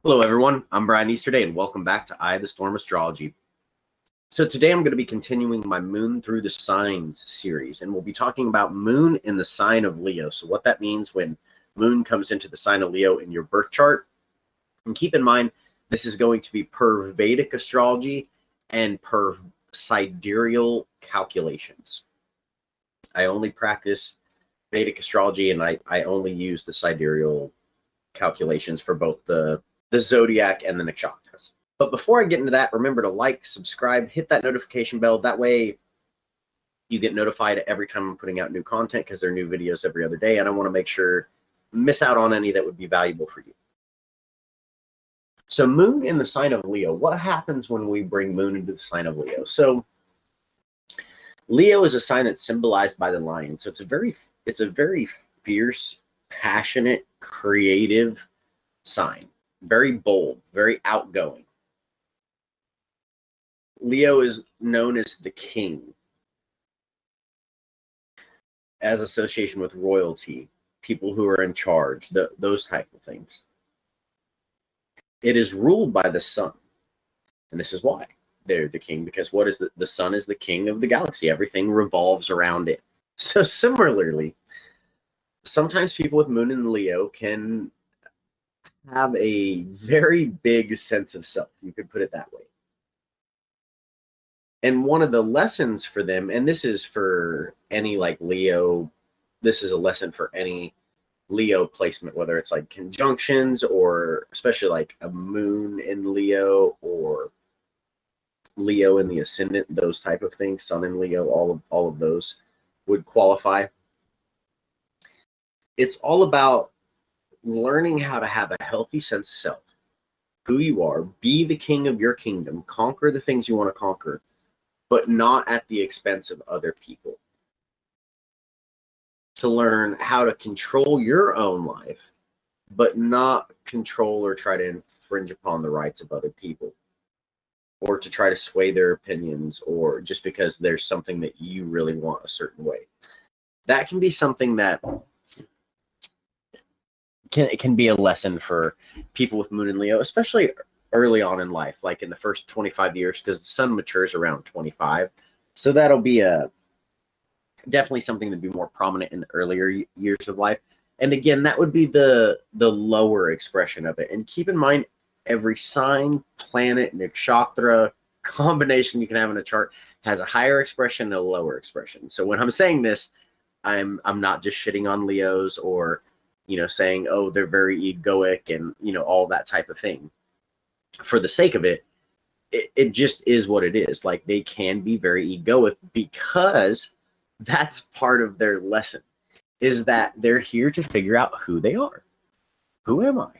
Hello everyone, I'm Brian Easterday and welcome back to Eye of the Storm Astrology. So today I'm going to be continuing my Moon Through the Signs series, and we'll be talking about Moon in the sign of Leo. So what that means when Moon comes into the sign of Leo in your birth chart. And keep in mind, this is going to be per Vedic astrology and per sidereal calculations. I only practice Vedic astrology and I only use the sidereal calculations for both the zodiac and the nakshatras. But before I get into that, remember to like, subscribe, hit that notification bell. That way you get notified every time I'm putting out new content, because there are new videos every other day, and I want to make sure miss out on any that would be valuable for you. So Moon in the sign of Leo. What happens when we bring Moon into the sign of Leo? So Leo is a sign that's symbolized by the lion. So it's a very fierce, passionate, creative sign. Very bold, very outgoing. Leo is known as the king, as association with royalty, people who are in charge, those type of things. It is ruled by the sun, and this is why they're the king, because what is the sun is the king of the galaxy. Everything revolves around it. So similarly, sometimes people with Moon in Leo can have a very big sense of self. You could put it that way. And one of the lessons for them, and this is for any like Leo, this is a lesson for any Leo placement, whether it's like conjunctions or especially like a Moon in Leo or Leo in the ascendant, those type of things, Sun in Leo, all of those would qualify. It's all about learning how to have a healthy sense of self, who you are, be the king of your kingdom, conquer the things you want to conquer, but not at the expense of other people. To learn how to control your own life, but not control or try to infringe upon the rights of other people, or to try to sway their opinions, or just because there's something that you really want a certain way. That can be something that it can be a lesson for people with Moon in Leo, especially early on in life, like in the first 25 years, because the sun matures around 25. So that'll be definitely something to be more prominent in the earlier years of life. And again, that would be the lower expression of it. And keep in mind, every sign, planet, nakshatra combination you can have in a chart has a higher expression and a lower expression. So when I'm saying this, I'm not just shitting on Leos or saying, oh, they're very egoic and all that type of thing. For the sake of it, it just is what it is. Like, they can be very egoic, because that's part of their lesson, is that they're here to figure out who they are. Who am I?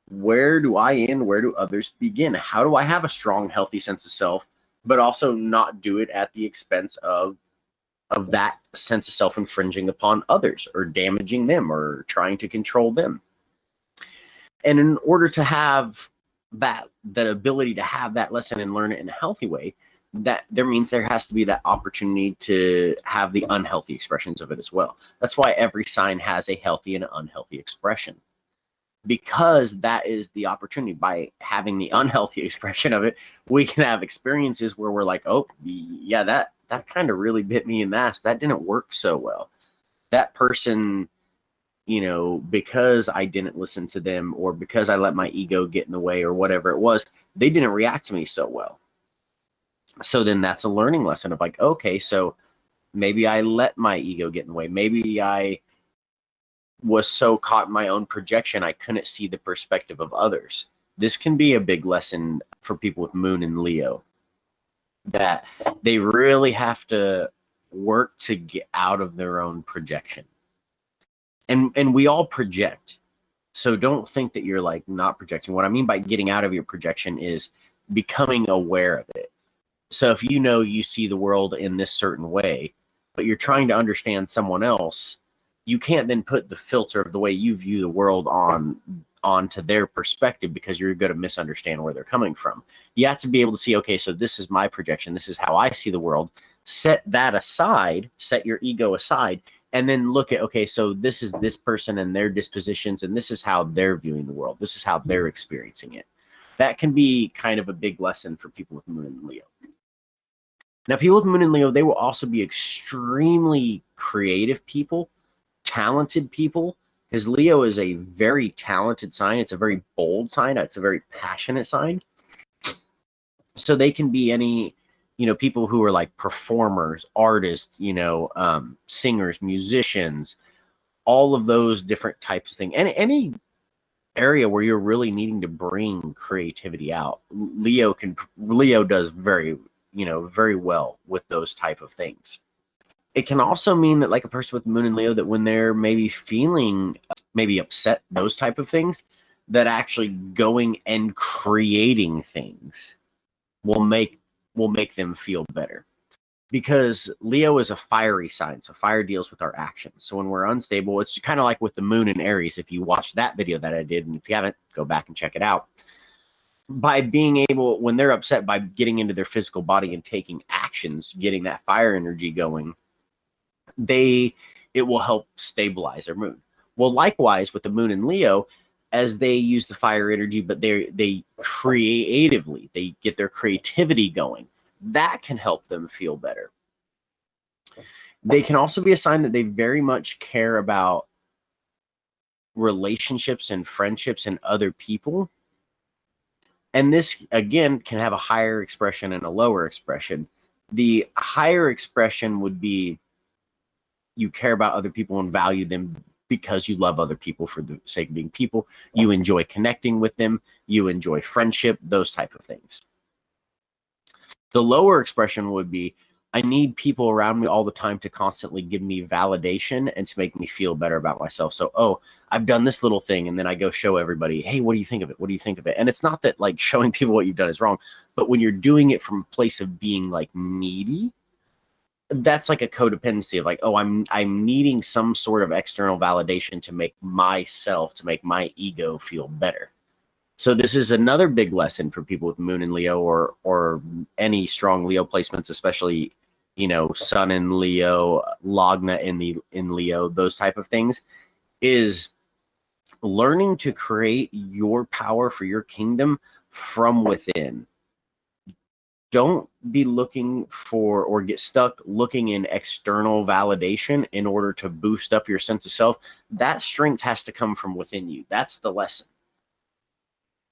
Where do I end? Where do others begin? How do I have a strong, healthy sense of self, but also not do it at the expense of that sense of self infringing upon others or damaging them or trying to control them? And in order to have that ability to have that lesson and learn it in a healthy way, that there means there has to be that opportunity to have the unhealthy expressions of it as well. That's why every sign has a healthy and an unhealthy expression, because that is the opportunity. By having the unhealthy expression of it, we can have experiences where we're like, oh yeah, that kind of really bit me in the ass. That didn't work so well. That person, because I didn't listen to them, or because I let my ego get in the way, or whatever it was, they didn't react to me so well. So then that's a learning lesson of like, okay, so maybe I let my ego get in the way. Maybe I was so caught in my own projection I couldn't see the perspective of others. This can be a big lesson for people with Moon in Leo, that they really have to work to get out of their own projection. And we all project. So don't think that you're like not projecting. What I mean by getting out of your projection is becoming aware of it. So if you see the world in this certain way, but you're trying to understand someone else, you can't then put the filter of the way you view the world onto their perspective, because you're going to misunderstand where they're coming from. You have to be able to see, okay, so this is my projection. This is how I see the world. Set that aside, set your ego aside, and then look at, okay, so this is this person and their dispositions, and this is how they're viewing the world. This is how they're experiencing it. That can be kind of a big lesson for people with Moon in Leo. Now, people with Moon in Leo, they will also be extremely creative people, talented people, because Leo is a very talented sign. It's a very bold sign. It's a very passionate sign. So they can be any, people who are like performers, artists, singers, musicians, all of those different types of things. And any area where you're really needing to bring creativity out, Leo does very well with those type of things. It can also mean that, like, a person with Moon in Leo, that when they're maybe feeling maybe upset, those type of things, that actually going and creating things will make them feel better. Because Leo is a fiery sign, so fire deals with our actions. So when we're unstable, it's kind of like with the Moon in Aries. If you watched that video that I did, and if you haven't, go back and check it out. By being able, when they're upset, by getting into their physical body and taking actions, getting that fire energy going, it will help stabilize their moon. Well, likewise with the Moon in Leo, as they use the fire energy, but they creatively, they get their creativity going, that can help them feel better. They can also be a sign that they very much care about relationships and friendships and other people. And this, again, can have a higher expression and a lower expression. The higher expression would be you care about other people and value them because you love other people for the sake of being people. You enjoy connecting with them. You enjoy friendship, those type of things. The lower expression would be, I need people around me all the time to constantly give me validation and to make me feel better about myself. So, oh, I've done this little thing, and then I go show everybody, hey, what do you think of it? What do you think of it? And it's not that, like, showing people what you've done is wrong, but when you're doing it from a place of being, like, needy, that's like a codependency of, like, oh, I'm needing some sort of external validation to make myself, to make my ego feel better. So this is another big lesson for people with Moon in Leo, or any strong Leo placements, especially, Sun in Leo, Lagna in Leo, those type of things, is learning to create your power for your kingdom from within. Don't be looking for, or get stuck looking in external validation in order to boost up your sense of self. That strength has to come from within you. That's the lesson.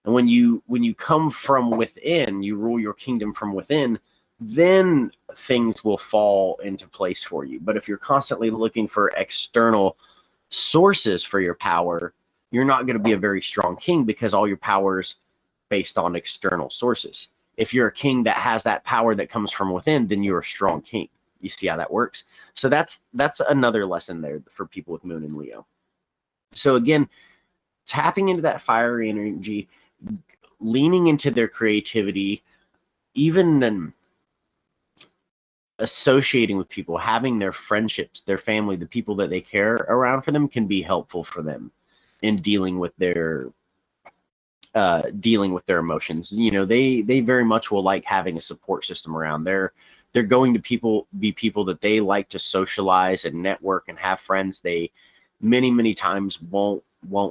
And when you come from within, you rule your kingdom from within, then things will fall into place for you. But if you're constantly looking for external sources for your power, you're not going to be a very strong king, because all your power is based on external sources. If you're a king that has that power that comes from within, then you're a strong king. You see how that works? So that's another lesson there for people with Moon in Leo. So again, tapping into that fiery energy, leaning into their creativity, even associating with people, having their friendships, their family, the people that they care around for them, can be helpful for them in dealing with their emotions. They very much will like having a support system around. They're going to be people that they like to socialize and network and have friends. They many times won't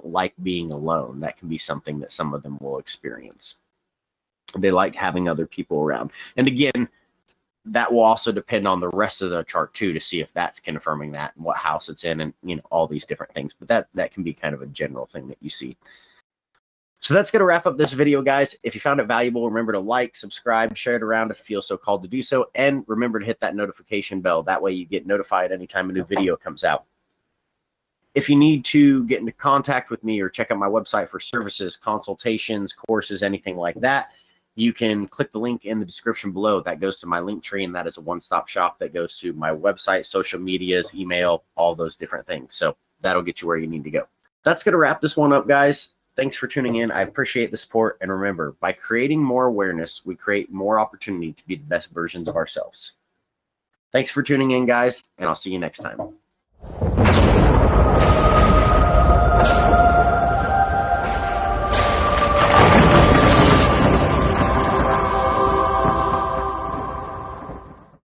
like being alone. That can be something that some of them will experience. They like having other people around. And again, that will also depend on the rest of the chart too, to see if that's confirming that and what house it's in, and all these different things. But that can be kind of a general thing that you see. So that's going to wrap up this video, guys. If you found it valuable, remember to like, subscribe, share it around if you feel so called to do so, and remember to hit that notification bell. That way you get notified anytime a new video comes out. If you need to get into contact with me or check out my website for services, consultations, courses, anything like that, you can click the link in the description below. That goes to my link tree, and that is a one-stop shop that goes to my website, social medias, email, all those different things. So that'll get you where you need to go. That's going to wrap this one up, guys. Thanks for tuning in. I appreciate the support. And remember, by creating more awareness, we create more opportunity to be the best versions of ourselves. Thanks for tuning in, guys, and I'll see you next time.